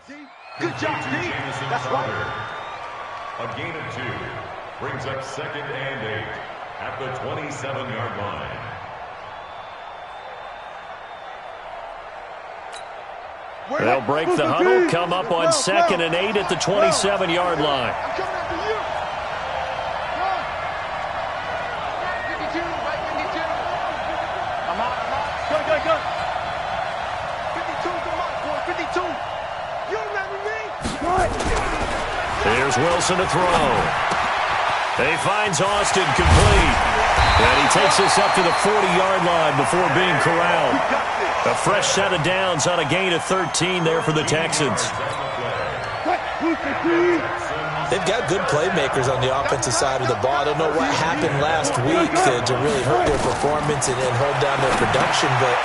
Good job, D. That's right. A gain of 2 brings up 2nd and 8 at the 27-yard line. They'll break the huddle, come up on 2nd and 8 at the 27-yard line. I'm coming after you. 52, right, 52. I'm out. Good. 52's the mark, boy, 52. You remember me? What? Here's Wilson to throw. He finds Austin complete. And he takes us up to the 40-yard line before being corralled. A fresh set of downs on a gain of 13 there for the Texans. They've got good playmakers on the offensive side of the ball. I don't know what happened last week to really hurt their performance and hold down their production, but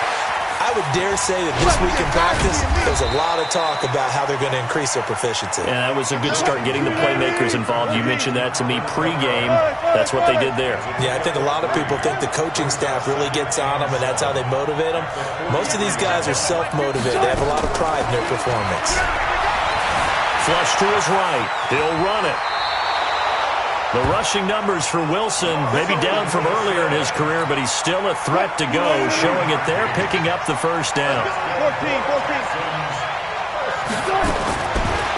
I would dare say that this week in practice, there's a lot of talk about how they're going to increase their proficiency. And that was a good start getting the playmakers involved. You mentioned that to me pregame. That's what they did there. Yeah, I think a lot of people think the coaching staff really gets on them, and that's how they motivate them. Most of these guys are self-motivated. They have a lot of pride in their performance. Flush to his right. He'll run it. The rushing numbers for Wilson maybe down from earlier in his career, but he's still a threat to go, showing it there, picking up the first down. 14.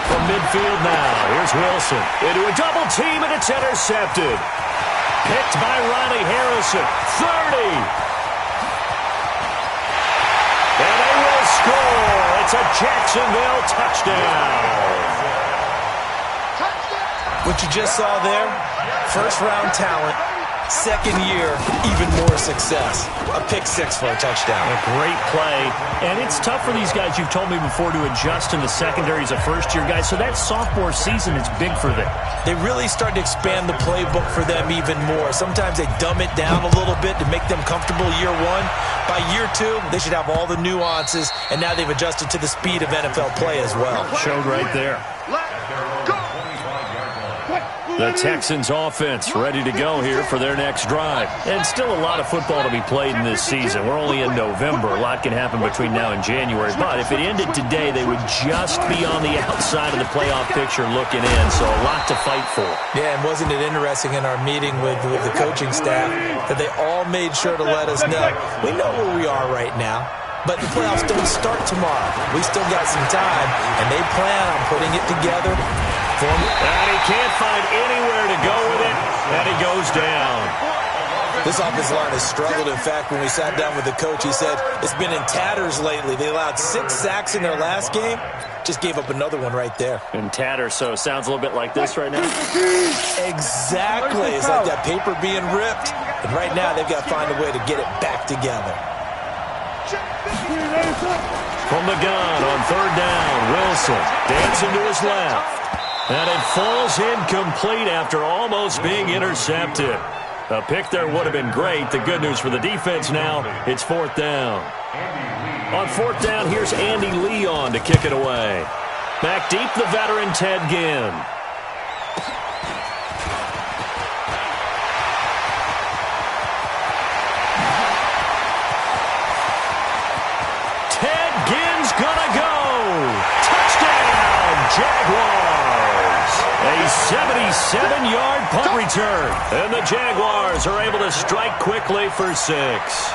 From midfield now, here's Wilson. Into a double team, and it's intercepted. Picked by Ronnie Harrison. 30. And they will score. It's a Jacksonville touchdown. What you just saw there, first-round talent, second year, even more success. A pick six for a touchdown. A great play. And it's tough for these guys, you've told me before, to adjust in the secondary as a first-year guy. So that sophomore season is big for them. They really start to expand the playbook for them even more. Sometimes they dumb it down a little bit to make them comfortable year one. By year two, they should have all the nuances, and now they've adjusted to the speed of NFL play as well. Showed right there. The Texans offense ready to go here for their next drive. And still a lot of football to be played in this season. We're only in November. A lot can happen between now and January. But if it ended today, they would just be on the outside of the playoff picture looking in. So a lot to fight for. Yeah, and wasn't it interesting in our meeting with the coaching staff that they all made sure to let us know, we know where we are right now, but the playoffs don't start tomorrow. We still got some time, and they plan on putting it together. And he can't find anywhere to go with it, and he goes down. This offensive line has struggled. In fact, when we sat down with the coach, he said it's been in tatters lately. They allowed 6 sacks in their last game. Just gave up another one right there. In tatters, so it sounds a little bit like this right now. Exactly. It's like that paper being ripped. And right now, they've got to find a way to get it back together. From the gun on third down, Wilson dancing to his left. And it falls incomplete after almost being intercepted. A pick there would have been great. The good news for the defense now, it's fourth down. On fourth down, here's Andy Leon to kick it away. Back deep, the veteran Ted Ginn. Ted Ginn's gonna go. Touchdown, Jaguars. A 77-yard punt return. And the Jaguars are able to strike quickly for 6.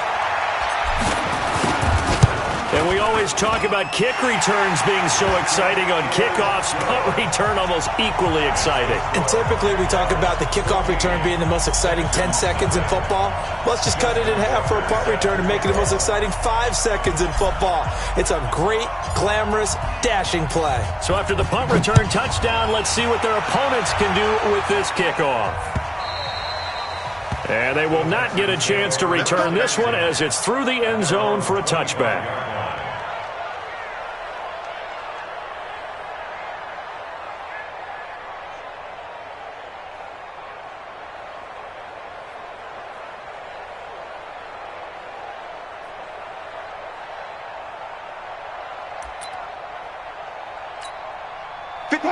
And we always talk about kick returns being so exciting on kickoffs. Punt return almost equally exciting. And typically we talk about the kickoff return being the most exciting 10 seconds in football. Let's just cut it in half for a punt return and make it the most exciting 5 seconds in football. It's a great, glamorous, dashing play. So after the punt return touchdown, let's see what their opponents can do with this kickoff. And they will not get a chance to return this one as it's through the end zone for a touchback.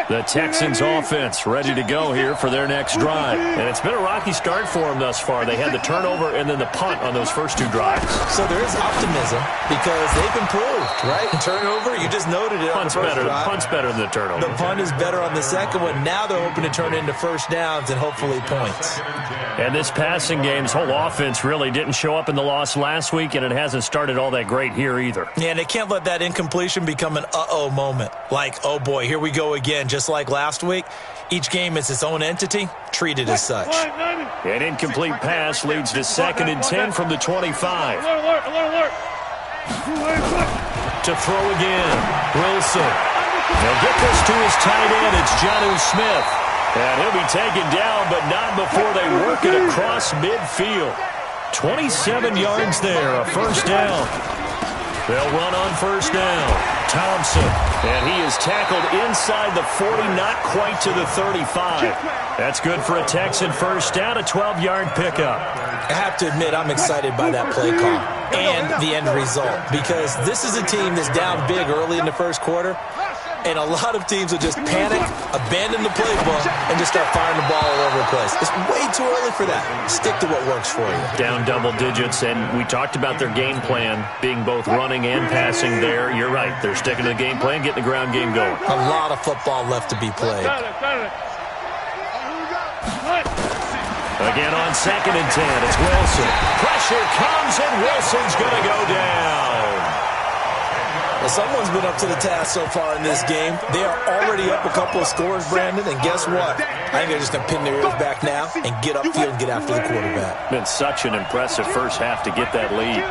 The Texans offense ready to go here for their next drive. And it's been a rocky start for them thus far. They had the turnover and then the punt on those first two drives. So there is optimism because they've improved, right? Turnover, you just noted it on the first drive. Punt's better than the turnover. The punt is better on the second one. Now they're hoping to turn into first downs and hopefully points. And this passing game's whole offense really didn't show up in the loss last week, and it hasn't started all that great here either. Yeah, and they can't let that incompletion become an uh-oh moment. Like, oh boy, here we go again, just like last week. Each game is its own entity, treated as such. An incomplete pass leads to 2nd and 10 from the 25. To throw again, Wilson. They'll get this to his tight end. It's Jonnu Smith. And he'll be taken down, but not before they work it across midfield. 27 yards there, a first down. They'll run on first down. Thompson, and he is tackled inside the 40, not quite to the 35. That's good for a Texan first down, a 12-yard pickup. I have to admit, I'm excited by that play call and the end result because this is a team that's down big early in the first quarter, and a lot of teams will just panic, abandon the playbook, and just start firing the ball all over the place. It's way too early for that. Stick to what works for you. Down double digits, and we talked about their game plan being both running and passing there. You're right. They're sticking to the game plan, getting the ground game going. A lot of football left to be played. Again on 2nd and 10, it's Wilson. Pressure comes, and Wilson's going to go down. Well, someone's been up to the task so far in this game. They are already up a couple of scores, Brandon, and guess what? I think they're just going to pin their ears back now and get upfield and get after the quarterback. Been such an impressive first half to get that lead.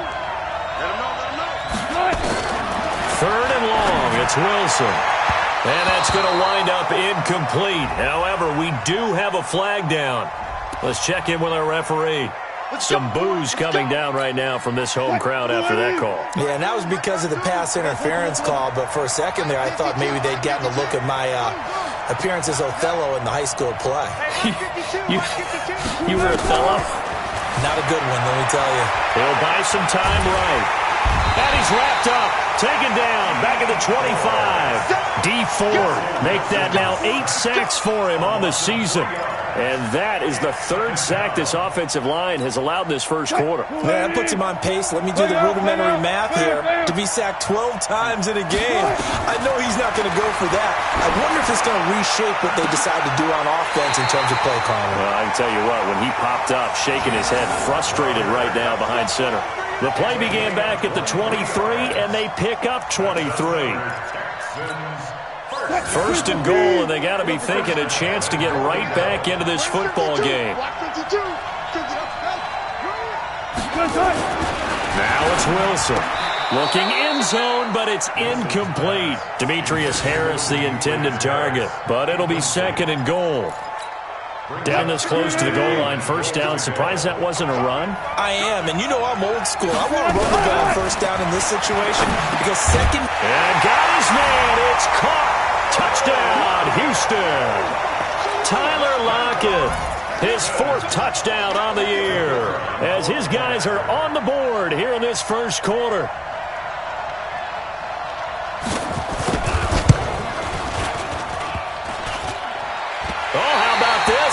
3rd and long, it's Wilson. And that's going to wind up incomplete. However, we do have a flag down. Let's check in with our referee. Some boos coming down right now from this home crowd after that call. Yeah, and that was because of the pass interference call, but for a second there I thought maybe they'd gotten a look at my appearance as Othello in the high school play. you were Othello? Not a good one, let me tell you. He'll buy some time right. And he's wrapped up, taken down, back at the 25. Dee Ford make that now 8 sacks for him on the season. And that is the 3rd sack this offensive line has allowed in this first quarter. Yeah, that puts him on pace. Let me do the rudimentary math here. To be sacked 12 times in a game, I know he's not going to go for that. I wonder if it's going to reshape what they decide to do on offense in terms of play calling. Well, I can tell you what, when he popped up, shaking his head, frustrated right now behind center. The play began back at the 23, and they pick up 23. 1st and goal, and they got to be thinking a chance to get right back into this football game. Now it's Wilson. Looking end zone, but it's incomplete. Demetrius Harris, the intended target, but it'll be 2nd and goal. Down this close to the goal line, first down. Surprised that wasn't a run? I am, and you know I'm old school. I want to run the ball first down in this situation because second... And got his man. It's caught. Touchdown, Houston. Tyler Lockett, his 4th touchdown on the year as his guys are on the board here in this first quarter.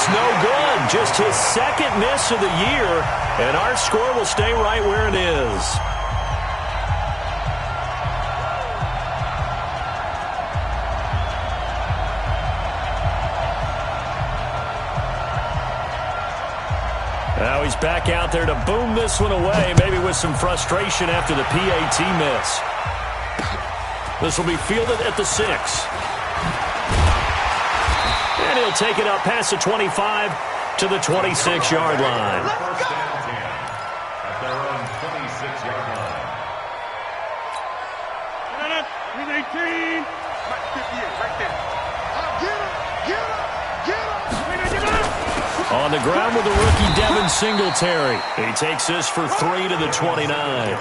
No good. Just his 2nd miss of the year, and our score will stay right where it is. Now he's back out there to boom this one away, maybe with some frustration after the PAT miss. This will be fielded at the 6. And he'll take it up past the 25 to the 26-yard line. First down 10 at their own 26-yard line. 18. Right there. Get him. On the ground with the rookie Devin Singletary. He takes this for 3 to the 29.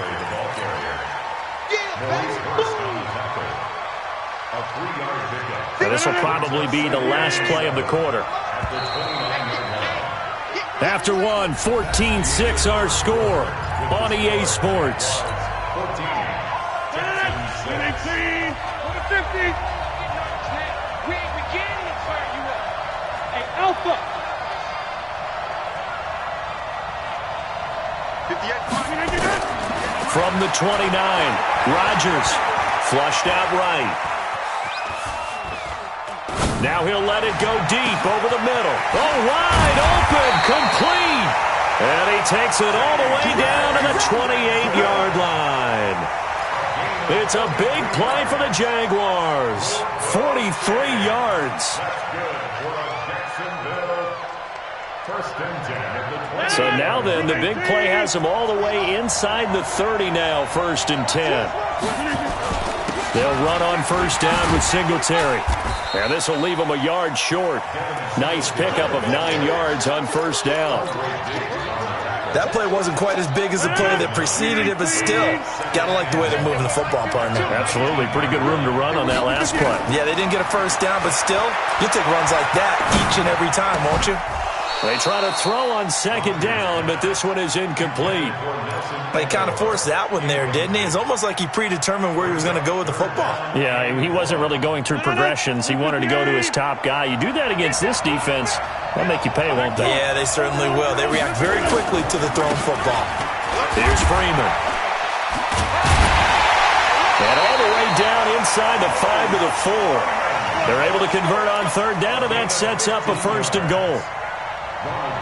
And this will probably be the last play of the quarter. After one, 14-6 our score on EA Sports. 18. From the 29, Rodgers flushed out right. Now he'll let it go deep over the middle. Oh, wide open, complete. And he takes it all the way down to the 28-yard line. It's a big play for the Jaguars. 43 yards. So now then, the big play has them all the way inside the 30 now, 1st and 10. They'll run on 1st down with Singletary. And this will leave them a yard short. Nice pickup of 9 yards on 1st down. That play wasn't quite as big as the play that preceded it, but still, got to like the way they're moving the football, partner. Absolutely. Pretty good room to run on that last play. Yeah, they didn't get a 1st down, but still, you'll take runs like that each and every time, won't you? They try to throw on 2nd down, but this one is incomplete. He kind of forced that one there, didn't he? It's almost like he predetermined where he was going to go with the football. Yeah, he wasn't really going through progressions. He wanted to go to his top guy. You do that against this defense, they'll make you pay, won't they? Yeah, they certainly will. They react very quickly to the thrown football. Here's Freeman. And all the way down inside the 5 to the 4. They're able to convert on 3rd down, and that sets up a 1st and goal.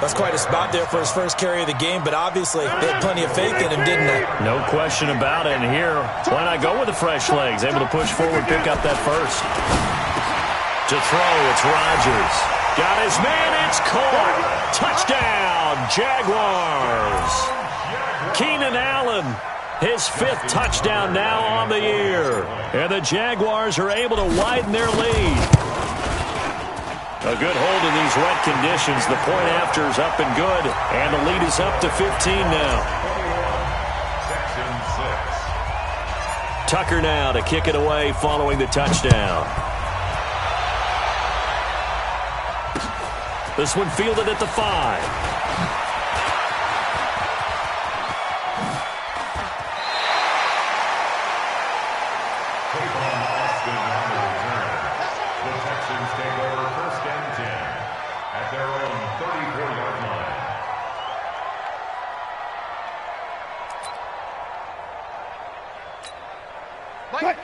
That's quite a spot there for his first carry of the game, but obviously they had plenty of faith in him, didn't they? No question about it. And here, why not go with the fresh legs? Able to push forward, pick up that 1st. To throw, it's Rodgers. Got his man, it's caught. Touchdown, Jaguars. Keenan Allen, his 5th touchdown now on the year. And the Jaguars are able to widen their lead. A good hold in these wet conditions. The point after is up and good. And the lead is up to 15 now. Tucker now to kick it away following the touchdown. This one fielded at the 5.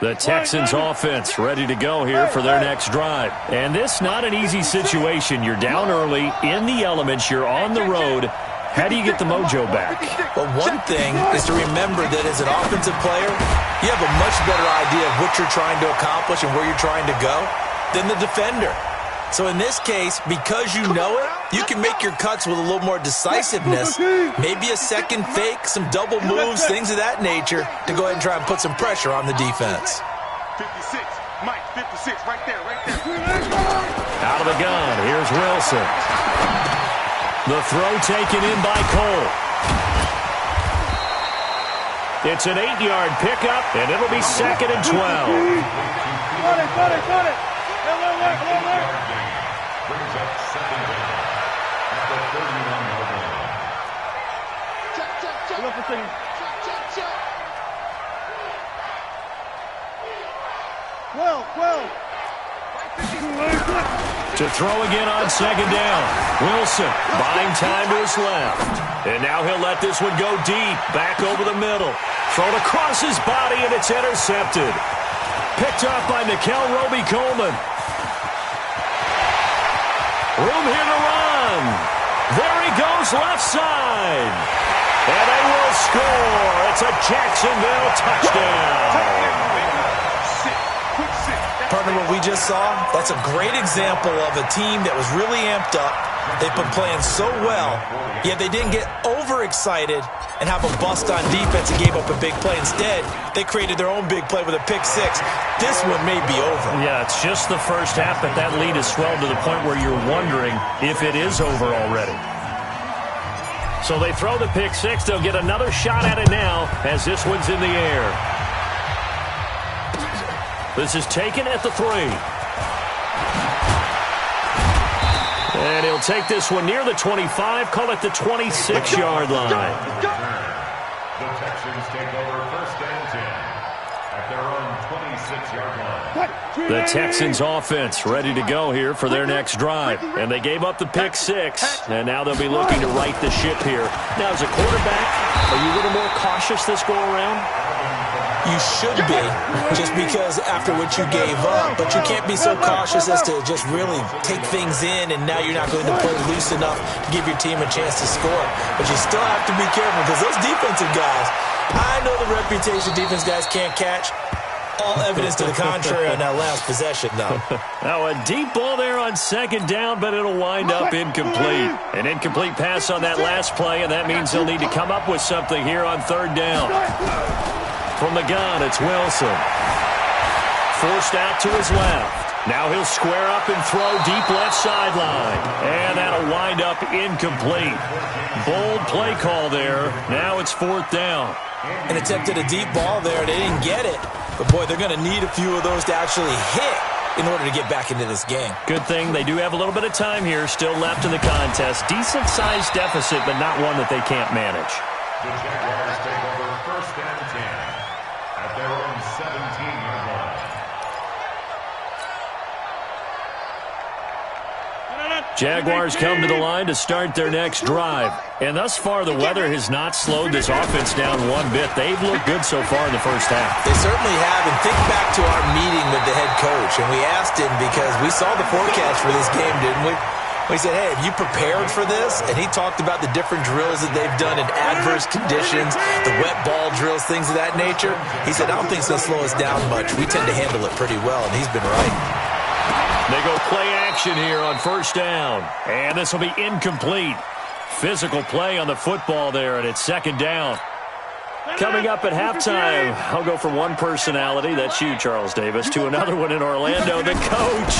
The Texans offense ready to go here for their next drive. And this not an easy situation. You're down early, in the elements, you're on the road. How do you get the mojo back? Well, one thing is to remember that as an offensive player, you have a much better idea of what you're trying to accomplish and where you're trying to go than the defender. So in this case, because you know it, you can make your cuts with a little more decisiveness. Maybe a second fake, some double moves, things of that nature to go ahead and try and put some pressure on the defense. 56, Mike, 56, right there, right there. Out of the gun, here's Wilson. The throw taken in by Cole. It's an 8-yard pickup, and it'll be 2nd and 12. Got it. Brings up 2nd down at the 31-yard line. Hold on for a second. Well. To throw again on 2nd down. Wilson buying time to his left. And now he'll let this one go deep. Back over the middle. Thrown across his body, and it's intercepted. Picked off by Nikel Roby-Coleman. Room here to run. There he goes, left side. And they will score. It's a Jacksonville touchdown. Partner, what we just saw, that's a great example of a team that was really amped up. They've been playing so well, yet they didn't get overexcited and have a bust on defense and gave up a big play. Instead, they created their own big play with a pick 6. This one may be over. Yeah, it's just the first half, but that lead has swelled to the point where you're wondering if it is over already. So they throw the pick 6. They'll get another shot at it now as this one's in the air. This is taken at the 3. And he'll take this one near the 25, call it the 26-yard line. The Texans take over 1st and 10 at their own 26. 26-yard line. The Texans offense ready to go here for their next drive. And they gave up the pick six, and now they'll be looking to right the ship here. Now, as a quarterback, are you a little more cautious this go-around? You should be, just because after what you gave up, but you can't be so cautious as to just really take things in, and now you're not going to play loose enough to give your team a chance to score. But you still have to be careful, because those defensive guys, I know the reputation defense guys can't catch. All evidence to the contrary on that last possession, though. Now, a deep ball there on second down, but it'll wind up incomplete. An incomplete pass on that last play, and that means they'll need to come up with something here on third down. From the gun, it's Wilson. Forced out to his left. Now he'll square up and throw deep left sideline. And that'll wind up incomplete. Bold play call there. Now it's fourth down. And attempted a deep ball there. They didn't get it. But, boy, they're going to need a few of those to actually hit in order to get back into this game. Good thing they do have a little bit of time here still left in the contest. Decent-sized deficit, but not one that they can't manage. The Jaguars take over first and 10 at their own 17-yard line. Jaguars come to the line to start their next drive. And thus far, the weather has not slowed this offense down one bit. They've looked good so far in the first half. They certainly have. And think back to our meeting with the head coach. And we asked him, because we saw the forecast for this game, didn't we? We said, hey, have you prepared for this? And he talked about the different drills that they've done in adverse conditions, the wet ball drills, things of that nature. He said, I don't think it's going to slow us down much. We tend to handle it pretty well, and he's been right. They go play action here on first down. And this will be incomplete. Physical play on the football there, and it's second down. Coming up at halftime, I'll go from one personality, that's you, Charles Davis, to another one in Orlando, the coach.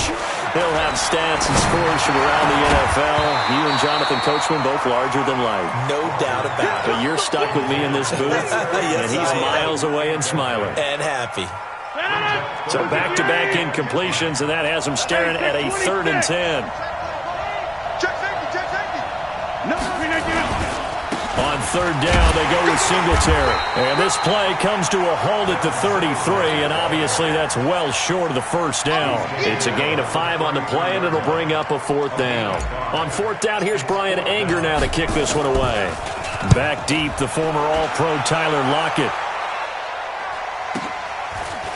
He'll have stats and scores from around the NFL. You and Jonathan Coachman, both larger than life. No doubt about it. But you're stuck with me in this booth, yes, and he's miles away and smiling. And happy. So back-to-back incompletions, and that has him staring at a 3rd and 10. On third down, they go with Singletary. And this play comes to a halt at the 33, and obviously that's well short of the first down. It's a gain of 5 on the play, and it'll bring up a 4th down. On 4th down, here's Brian Anger now to kick this one away. Back deep, the former All-Pro Tyler Lockett.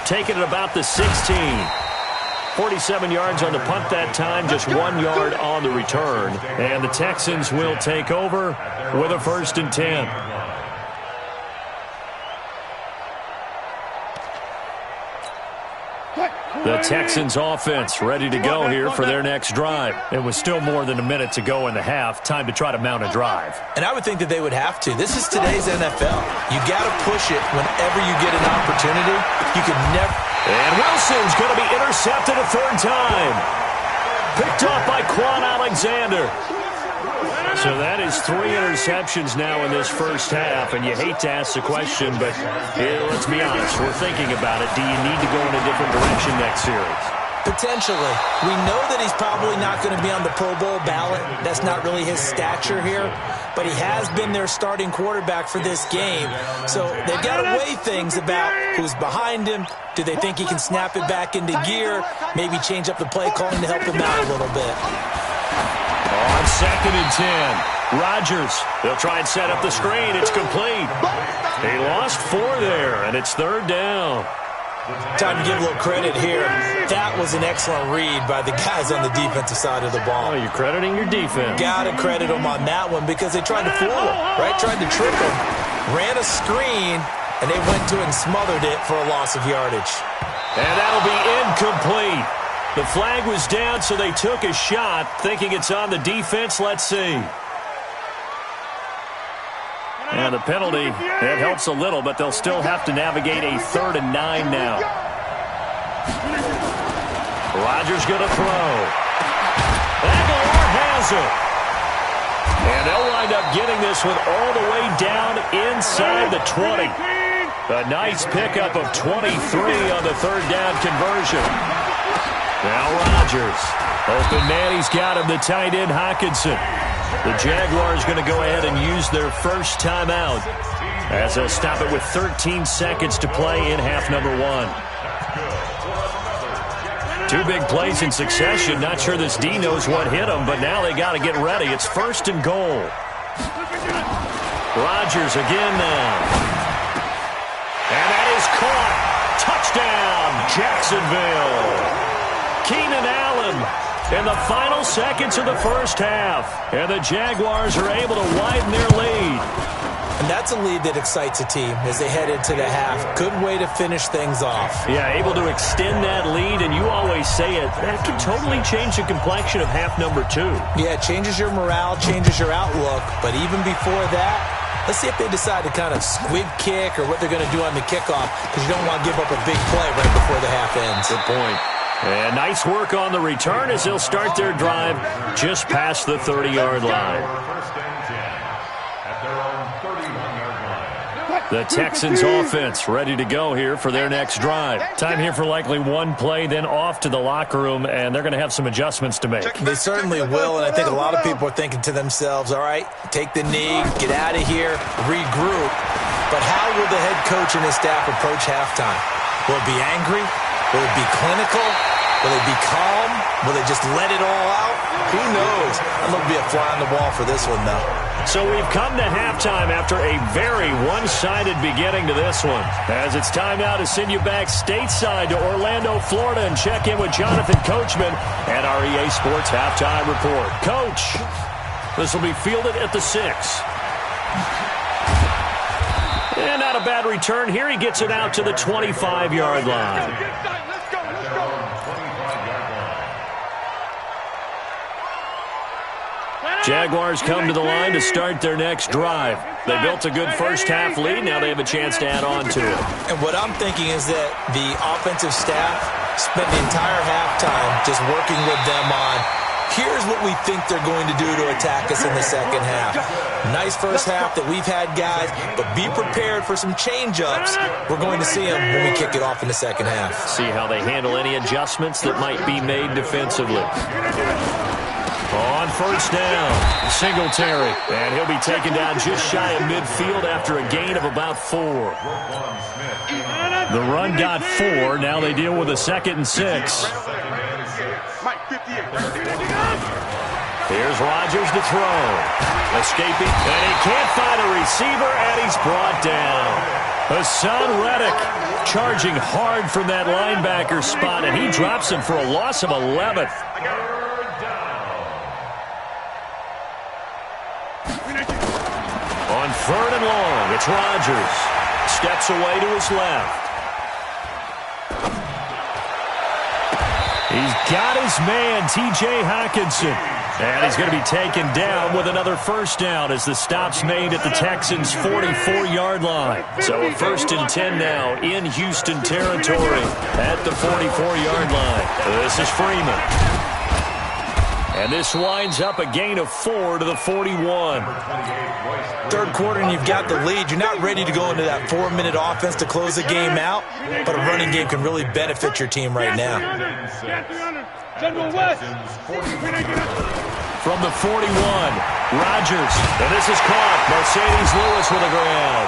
Taking it about the 16. 47 yards on the punt that time, just 1 yard on the return. And the Texans will take over with a 1st and 10. The Texans offense ready to go here for their next drive. It was still more than a minute to go in the half. Time to try to mount a drive. And I would think that they would have to. This is today's NFL. You got to push it whenever you get an opportunity. You could never. And Wilson's going to be intercepted a 3rd time. Picked off by Quan Alexander. So that is 3 interceptions now in this first half, and you hate to ask the question, but let's be honest, we're thinking about it. Do you need to go in a different direction next series? Potentially. We know that he's probably not going to be on the Pro Bowl ballot. That's not really his stature here, but he has been their starting quarterback for this game. So they've got to weigh things about who's behind him. Do they think he can snap it back into gear? Maybe change up the play calling to help him out a little bit. On 2nd and 10, Rodgers. They'll try and set up the screen. It's complete. They lost 4 there, and it's 3rd down. Time to give a little credit here. That was an excellent read by the guys on the defensive side of the ball. Oh, you're crediting your defense. Got to credit them on that one because they tried to fool him, right? Tried to trick him. Ran a screen, and they went to it and smothered it for a loss of yardage. And that'll be incomplete. The flag was down, so they took a shot, thinking it's on the defense. Let's see. And the penalty, it helps a little, but they'll still have to navigate a 3rd and 9 now. Rodgers going to throw. Aguilar has it. And they'll wind up getting this one all the way down inside the 20. A nice pickup of 23 on the 3rd down conversion. Now Rodgers. Open man, he's got him, the tight end Hockenson. The Jaguars going to go ahead and use their first timeout as they'll stop it with 13 seconds to play in half number 1. Two big plays in succession. Not sure this D knows what hit him, but now they got to get ready. It's 1st and goal. Rodgers again now. And that is caught. Touchdown, Jacksonville. Keenan Allen in the final seconds of the first half. And the Jaguars are able to widen their lead. And that's a lead that excites a team as they head into the half. Good way to finish things off. Yeah, able to extend that lead, and you always say it, that can totally change the complexion of half number 2. Yeah, it changes your morale, changes your outlook. But even before that, let's see if they decide to kind of squib kick or what they're going to do on the kickoff, because you don't want to give up a big play right before the half ends. Good point. And nice work on the return as they'll start their drive just past the 30-yard line. The Texans offense ready to go here for their next drive. Time here for likely one play, then off to the locker room, and they're going to have some adjustments to make. They certainly will, and I think a lot of people are thinking to themselves, all right, take the knee, get out of here, regroup. But how will the head coach and his staff approach halftime? Will it be angry? Will it be clinical? Will it be calm? Will they just let it all out? Who knows? I'm going to be a fly on the wall for this one, though. So we've come to halftime after a very one-sided beginning to this one. As it's time now to send you back stateside to Orlando, Florida, and check in with Jonathan Coachman and our EA Sports Halftime Report. Coach, this will be fielded at the 6. And not a bad return here. He gets it out to the 25-yard line. Jaguars come to the line to start their next drive. They built a good first-half lead. Now they have a chance to add on to it. And what I'm thinking is that the offensive staff spent the entire halftime just working with them on, here's what we think they're going to do to attack us in the second half. Nice first half that we've had, guys, but be prepared for some change-ups. We're going to see them when we kick it off in the second half. See how they handle any adjustments that might be made defensively. On first down, Singletary, and he'll be taken down just shy of midfield after a gain of about 4. The run got 4. Now they deal with a 2nd and 6. Here's Rodgers to throw. Escaping, and he can't find a receiver, and he's brought down. Hassan Reddick charging hard from that linebacker spot, and he drops him for a loss of 11. On 3rd and long, it's Rodgers. Steps away to his left. He's got his man, T.J. Hockenson. And he's going to be taken down with another first down as the stop's made at the Texans' 44-yard line. So a 1st and 10 now in Houston territory at the 44-yard line. This is Freeman. And this winds up a gain of 4 to the 41. Third quarter and you've got the lead. You're not ready to go into that 4-minute offense to close the game out, but a running game can really benefit your team right now. From the 41, Rodgers, and this is caught. Mercedes Lewis with a grab.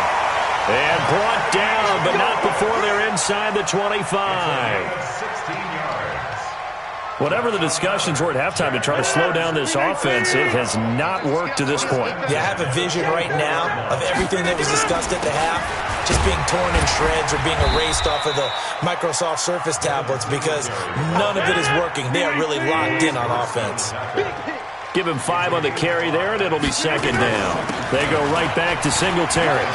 And brought down, but not before they're inside the 25. Whatever the discussions were at halftime to try to slow down this offense, it has not worked to this point. Yeah, I have a vision right now of everything that was discussed at the half just being torn in shreds or being erased off of the Microsoft Surface tablets because none of it is working. They are really locked in on offense. Give him 5 on the carry there, and it'll be 2nd down. They go right back to Singletary.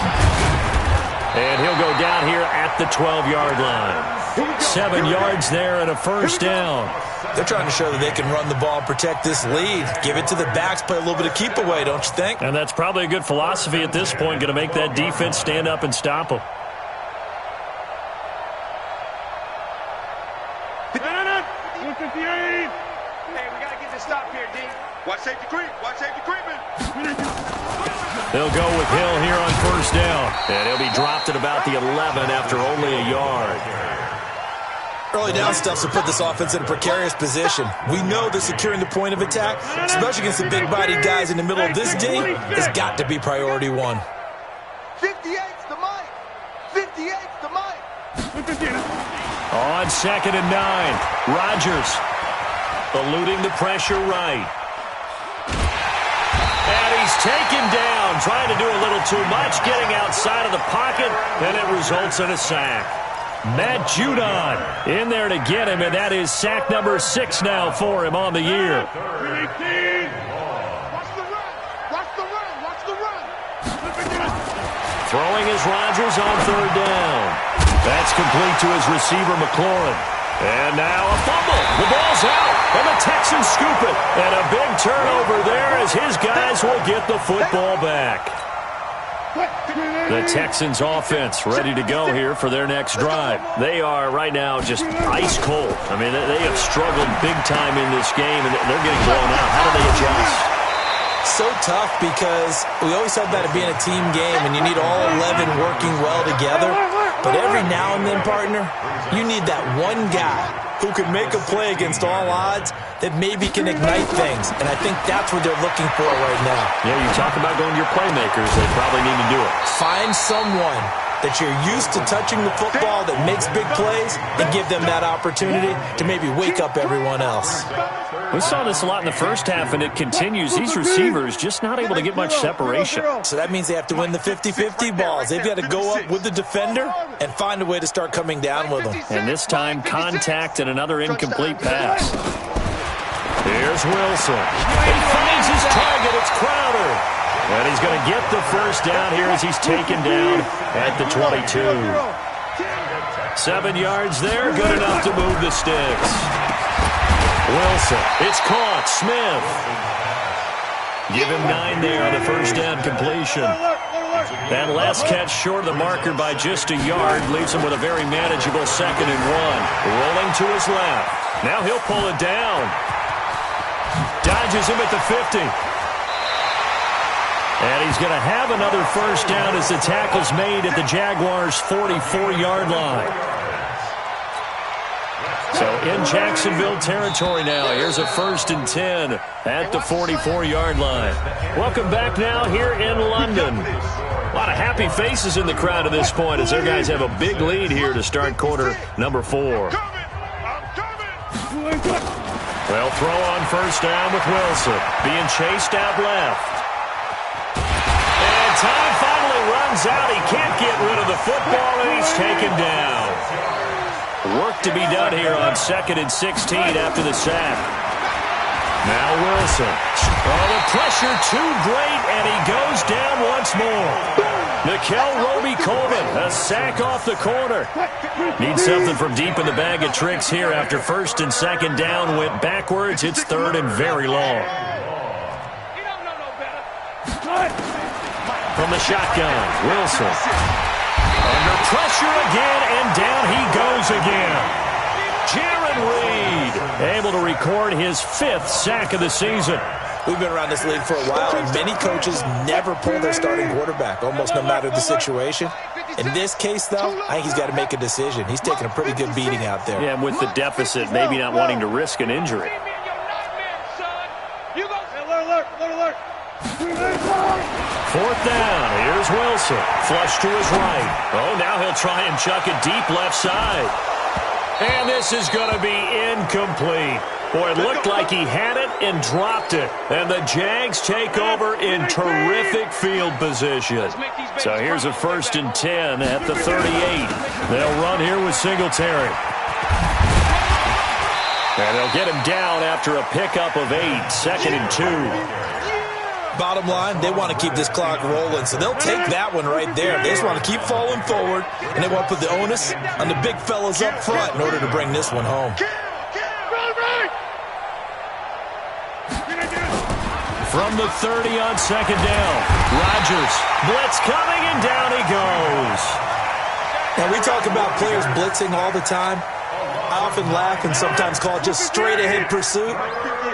And he'll go down here at the 12-yard line. 7 yards there and a first down. They're trying to show that they can run the ball and protect this lead. Give it to the backs, play a little bit of keep away, don't you think? And that's probably a good philosophy at this point, going to make that defense stand up and stop them. Hey, we got to get this stop here, D. Watch safety creep. Watch safety creeping. They'll go with Hill here on first down. And he'll be dropped at about the 11 after only a yard. Early down stuffs will put this offense in a precarious position. We know that securing the point of attack, especially against the big-bodied guys in the middle of this D, has got to be priority 1. 58's the mic. 58's the mic. On 2nd and 9, Rodgers eluding the pressure right. And he's taken down, trying to do a little too much, getting outside of the pocket, and it results in a sack. Matt Judon in there to get him, and that is sack number 6 now for him on the year. Throwing is Rodgers on 3rd down. That's complete to his receiver, McLaurin. And now a fumble. The ball's out, and the Texans scoop it. And a big turnover there as his guys will get the football back. The Texans offense ready to go here for their next drive. They are right now just ice cold. I mean, they have struggled big time in this game, and they're getting blown out. How do they adjust? So tough because we always talk about it being a team game, and you need all 11 working well together. But every now and then, partner, you need that one guy who can make a play against all odds that maybe can ignite things. And I think that's what they're looking for right now. Yeah, you talk about going to your playmakers. They probably need to do it. Find someone that you're used to touching the football that makes big plays and give them that opportunity to maybe wake up everyone else. We saw this a lot in the first half, and it continues. These receivers just not able to get much separation. So that means they have to win the 50-50 balls. They've got to go up with the defender and find a way to start coming down with them. And this time, contact and another incomplete pass. Here's Wilson. He finds his target. It's Crowder. And he's going to get the first down here as he's taken down at the 22. 7 yards there, good enough to move the sticks. Wilson, it's caught. Smith. Give him 9 there on the first down completion. That last catch short of the marker by just a yard leaves him with a very manageable 2nd and 1. Rolling to his left. Now he'll pull it down. Dodges him at the 50. And he's going to have another first down as the tackle's made at the Jaguars' 44-yard line. So in Jacksonville territory now. Here's a 1st and 10 at the 44-yard line. Welcome back now here in London. A lot of happy faces in the crowd at this point as their guys have a big lead here to start quarter number 4. Well, throw on first down with Wilson. Being chased out left. And time finally runs out. He can't get rid of the football, and he's taken down. Work to be done here on 2nd and 16 after the sack. Now Wilson. Oh, the pressure too great, and he goes down once more. Nickel Roby-Coleman, a sack off the corner. Needs something from deep in the bag of tricks here after 1st and 2nd down went backwards. It's 3rd and very long. From the shotgun, Wilson. Under pressure again, and down he goes again. Jaron Reed able to record his 5th sack of the season. We've been around this league for a while, and many coaches never pull their starting quarterback, almost no matter the situation. In this case, though, I think he's got to make a decision. He's taking a pretty good beating out there. Yeah, with the deficit, maybe not wanting to risk an injury. 4th down. Here's Wilson. Flush to his right. Oh, now he'll try and chuck it deep left side. And this is going to be incomplete. Boy, it looked like he had it and dropped it. And the Jags take over in terrific field position. So here's a 1st and 10 at the 38. They'll run here with Singletary. And they'll get him down after a pickup of 8. 2nd and 2. Bottom line, they want to keep this clock rolling, so they'll take that one right there. They just want to keep falling forward, and they want to put the onus on the big fellas up front in order to bring this one home. From the 30 on 2nd down, Rodgers. Blitz coming, and down he goes. Now, we talk about players blitzing all the time. I often laugh and sometimes call it just straight-ahead pursuit.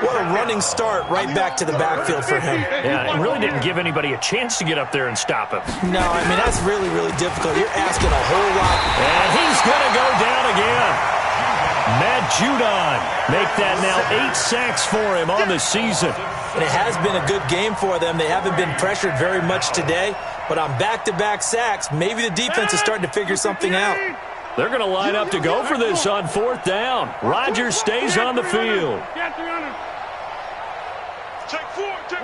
What a running start right back to the backfield for him. Yeah, it really didn't give anybody a chance to get up there and stop him. No, I mean, that's really, really difficult. You're asking a whole lot. And he's going to go down again. Matt Judon make that now 8 sacks for him on the season. And it has been a good game for them. They haven't been pressured very much today. But on back-to-back sacks, maybe the defense is starting to figure something out. They're going to line up to go for this on 4th down. Rodgers stays on the field. Take 4. Take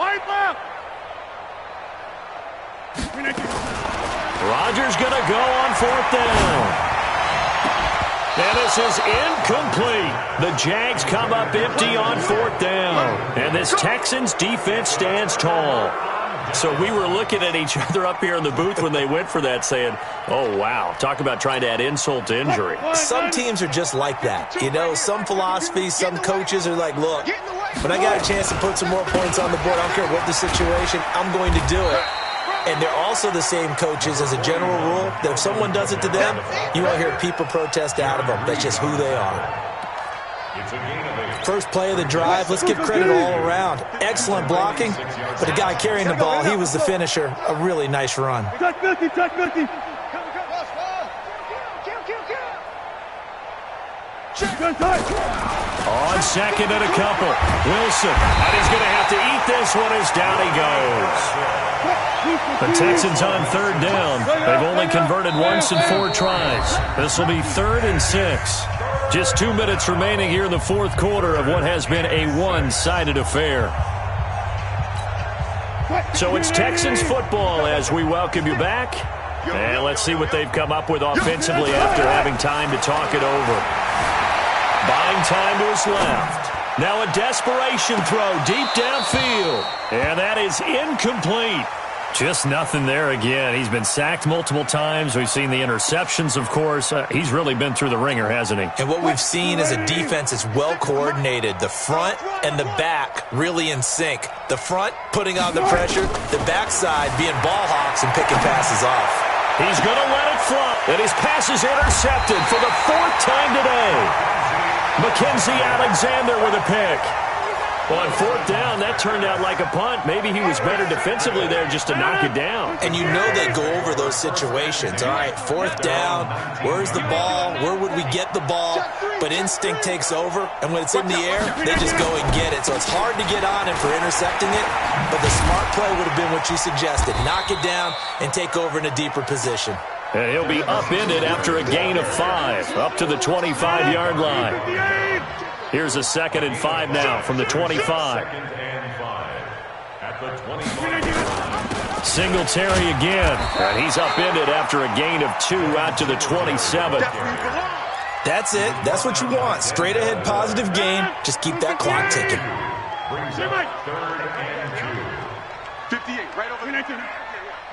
Rodgers going to go on 4th down. And this is incomplete. The Jags come up empty on 4th down. And this Texans defense stands tall. So we were looking at each other up here in the booth when they went for that saying, oh, wow, talk about trying to add insult to injury. Some teams are just like that. You know, some philosophies, some coaches are like, look, when I got a chance to put some more points on the board, I don't care what the situation, I'm going to do it. And they're also the same coaches as a general rule that if someone does it to them, you won't hear people protest out of them. That's just who they are. First play of the drive, let's give credit all around. Excellent blocking, but the guy carrying the ball, he was the finisher. A really nice run. On second and a couple. Wilson, and he's going to have to eat this one as down he goes. The Texans on 3rd down. They've only converted once in 4 tries. This will be 3rd and 6. Just 2 minutes remaining here in the 4th quarter of what has been a one-sided affair. So it's Texans football as we welcome you back. And let's see what they've come up with offensively after having time to talk it over. Buying time to his left. Now a desperation throw deep downfield. And that is incomplete. Just nothing there again. He's been sacked multiple times. We've seen the interceptions, of course. He's really been through the ringer, hasn't he? And what we've seen is a defense that's well coordinated. The front and the back really in sync. The front putting on the pressure. The backside being ball hawks and picking passes off. He's going to let it fly. And his pass is intercepted for the 4th time today. Mackenzie Alexander with a pick. Well, on 4th down, that turned out like a punt. Maybe he was better defensively there just to knock it down. And you know they go over those situations. All right, 4th down, where's the ball? Where would we get the ball? But instinct takes over, and when it's in the air, they just go and get it. So it's hard to get on him for intercepting it, but the smart play would have been what you suggested. Knock it down and take over in a deeper position. And he'll be upended after a gain of 5, up to the 25-yard line. Here's a 2nd and 5 now from the 25. Singletary again. And he's upended after a gain of 2 out to the 27. That's it. That's what you want. Straight ahead positive gain. Just keep that clock ticking. 58, right over there.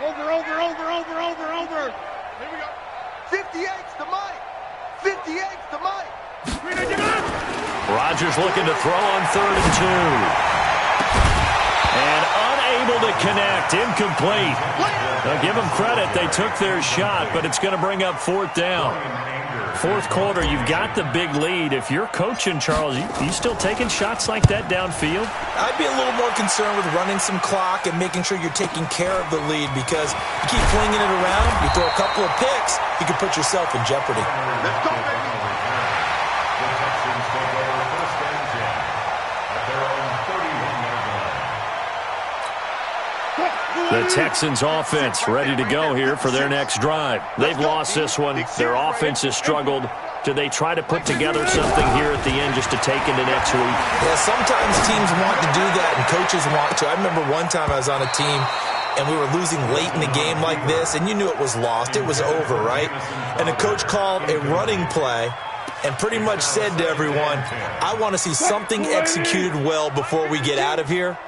Over. Here we go. 58's the mic. 58's the mic. Rodgers looking to throw on 3rd and 2. And unable to connect. Incomplete. Now give them credit. They took their shot, but it's going to bring up 4th down. 4th quarter, you've got the big lead. If you're coaching, Charles, you still taking shots like that downfield? I'd be a little more concerned with running some clock and making sure you're taking care of the lead because you keep flinging it around, you throw a couple of picks, you can put yourself in jeopardy. Let's go, baby. The Texans offense ready to go here for their next drive. They've lost this one. Their offense has struggled. Do they try to put together something here at the end just to take into next week? Yeah, sometimes teams want to do that and coaches want to. I remember one time I was on a team and we were losing late in the game like this, and you knew it was lost. It was over, right? And the coach called a running play and pretty much said to everyone, I want to see something executed well before we get out of here.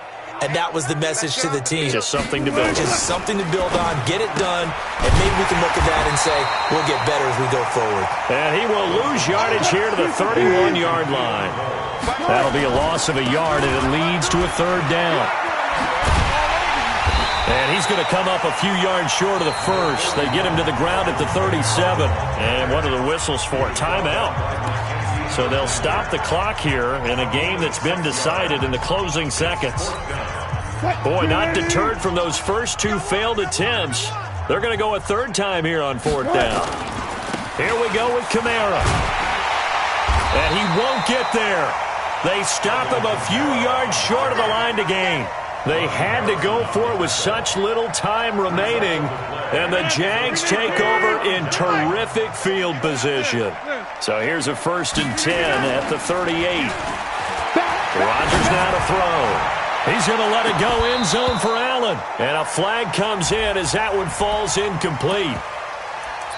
And that was the message to the team. Just something to build. Just something to build on, get it done, and maybe we can look at that and say, we'll get better as we go forward. And he will lose yardage here to the 31-yard line. That'll be a loss of a yard, and it leads to a 3rd down. And he's going to come up a few yards short of the first. They get him to the ground at the 37. And what are the whistles for? Timeout. So they'll stop the clock here in a game that's been decided in the closing seconds. Boy, not deterred from those first 2 failed attempts. They're going to go a 3rd time here on 4th down. Here we go with Kamara. And he won't get there. They stop him a few yards short of the line to gain. They had to go for it with such little time remaining, and the Jags take over in terrific field position. So here's a 1st and 10 at the 38. Rodgers now to throw. He's going to let it go end zone for Allen. And a flag comes in as that one falls incomplete.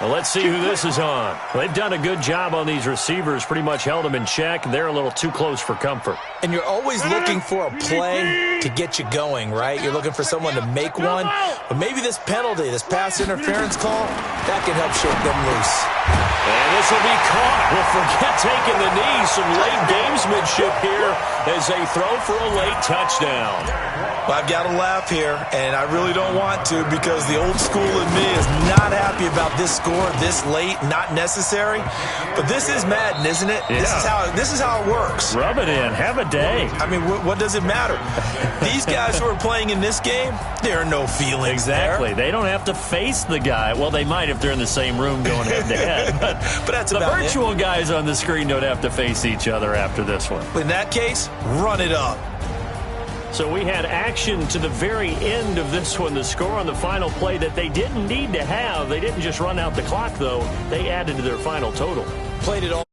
Well, let's see who this is on. They've done a good job on these receivers, pretty much held them in check. They're a little too close for comfort. And you're always looking for a play to get you going, right? You're looking for someone to make one. But maybe this penalty, this pass interference call, that can help shake them loose. And this will be caught. We'll forget taking the knee. Some late gamesmanship here as they throw for a late touchdown. Well, I've got to laugh here, and I really don't want to because the old school in me is not happy about this score this late, not necessary. But this is Madden, isn't it? Yeah. This is how it works. Rub it in. Have a day. I mean, what does it matter? These guys who are playing in this game, there are no feelings Exactly. there. They don't have to face the guy. Well, they might if they're in the same room going head-to-head. But that's the about virtual guys on the screen don't have to face each other after this one. In that case, run it up. So we had action to the very end of this one. The score on the final play that they didn't need to have. They didn't just run out the clock, though. They added to their final total. Played it all.